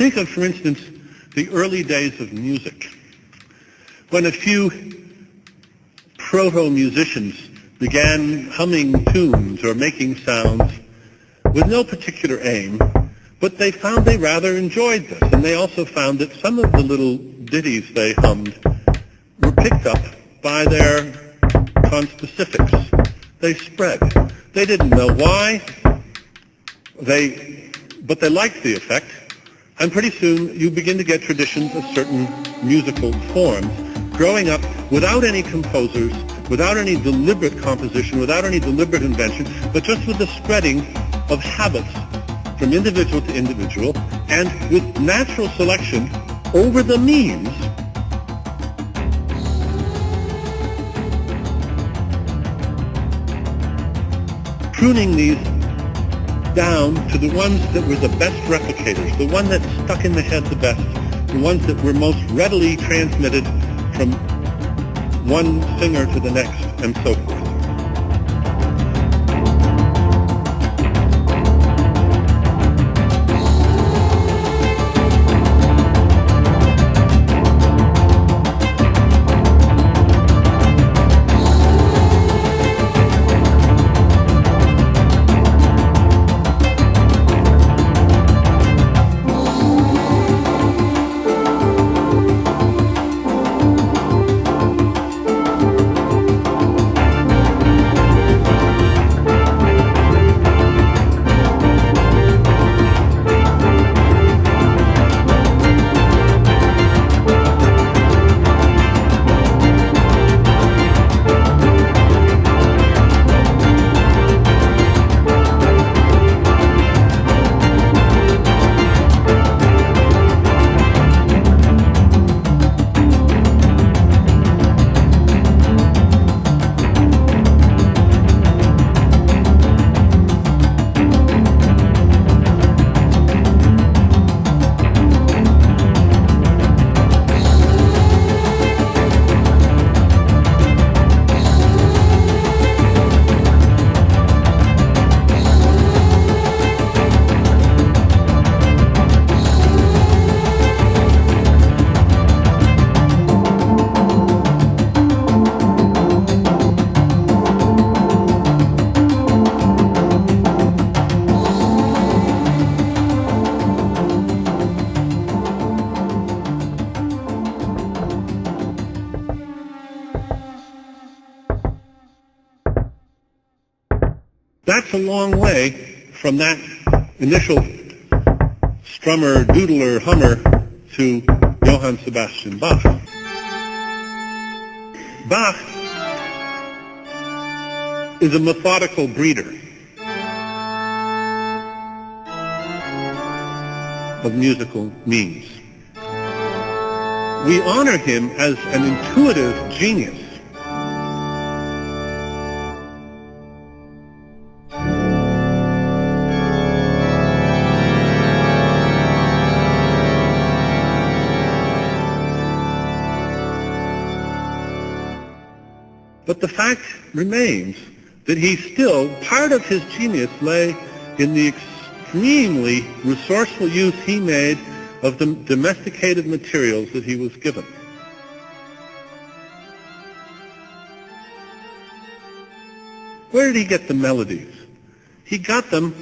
Think of, for instance, the early days of music, when a few proto-musicians began humming tunes or making sounds with no particular aim, but they found they rather enjoyed this, and they also found that some of the little ditties they hummed were picked up by their conspecifics. They spread. They didn't know why, but they liked the effect, and pretty soon you begin to get traditions of certain musical forms growing up without any composers, without any deliberate composition, without any deliberate invention, but just with the spreading of habits from individual to individual, and with natural selection over the means, pruning these down to the ones that were the best replicators, the one that stuck in the head the best, the ones that were most readily transmitted from one singer to the next, and so forth. That's a long way from that initial strummer, doodler, hummer to Johann Sebastian Bach. Bach is a methodical breeder of musical means. We honor him as an intuitive genius. But the fact remains that part of his genius lay in the extremely resourceful use he made of the domesticated materials that he was given. Where did he get the melodies? He got them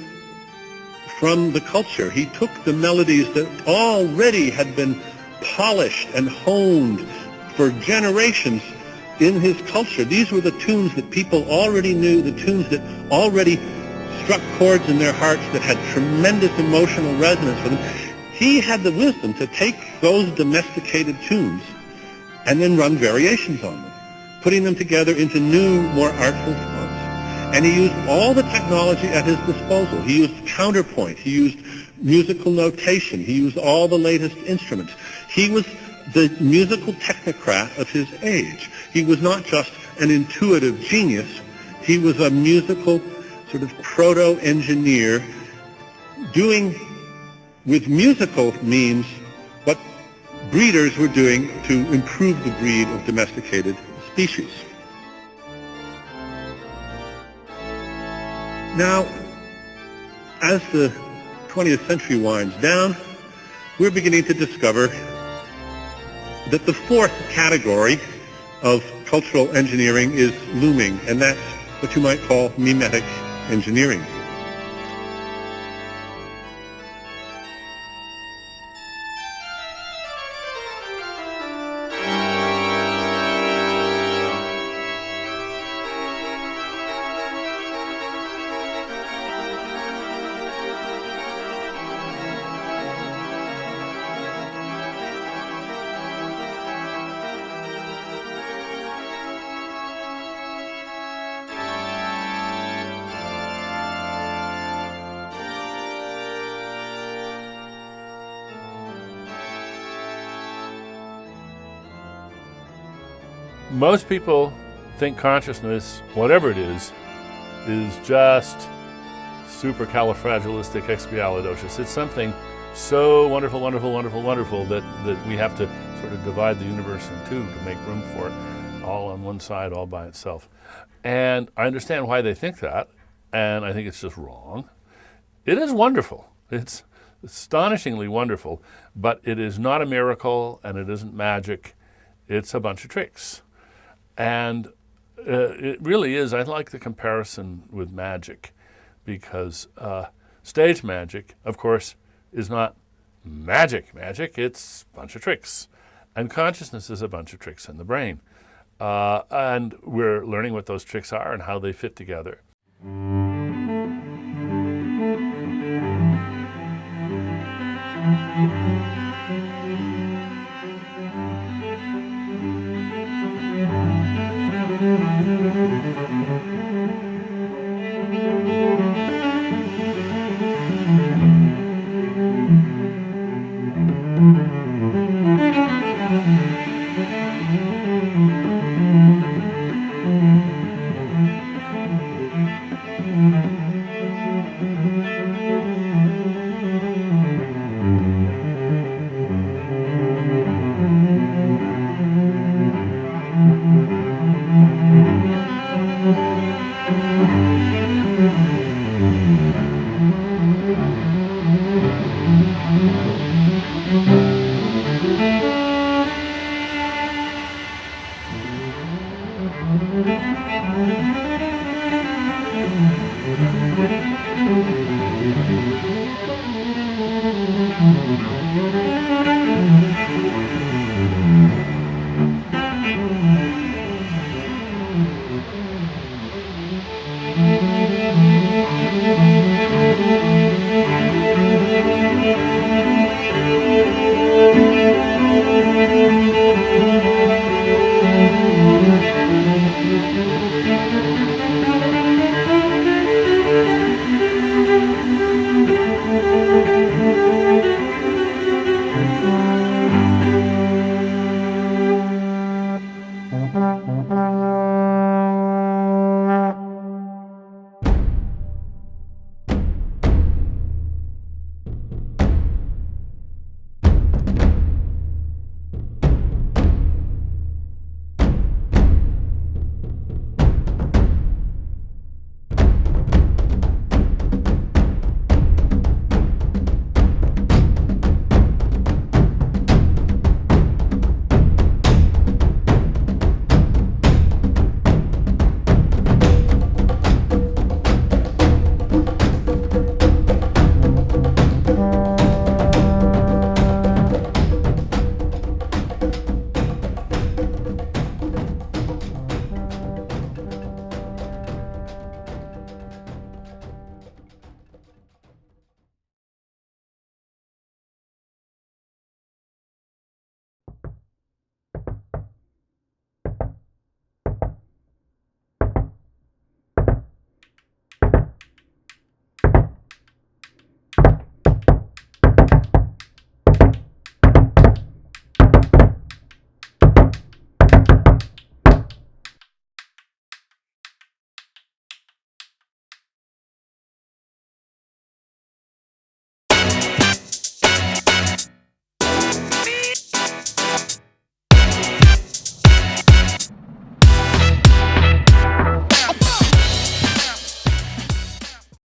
from the culture. He took the melodies that already had been polished and honed for generations in his culture. These were the tunes that people already knew, the tunes that already struck chords in their hearts that had tremendous emotional resonance for them. He had the wisdom to take those domesticated tunes and then run variations on them, putting them together into new, more artful forms. And he used all the technology at his disposal. He used counterpoint. He used musical notation. He used all the latest instruments. He was the musical technocrat of his age. He was not just an intuitive genius. He was a musical sort of proto-engineer doing with musical means what breeders were doing to improve the breed of domesticated species. Now, as the 20th century winds down, we're beginning to discover that the fourth category of cultural engineering is looming, and that's what you might call mimetic engineering. Most people think consciousness, whatever it is just supercalifragilisticexpialidocious. It's something so wonderful, wonderful, wonderful, wonderful that we have to sort of divide the universe in two to make room for it, all on one side, all by itself. And I understand why they think that, and I think it's just wrong. It is wonderful. It's astonishingly wonderful, but it is not a miracle, and it isn't magic. It's a bunch of tricks. And it really is. I like the comparison with magic because stage magic, of course, is not magic. It's a bunch of tricks. And consciousness is a bunch of tricks in the brain. And we're learning what those tricks are and how they fit together.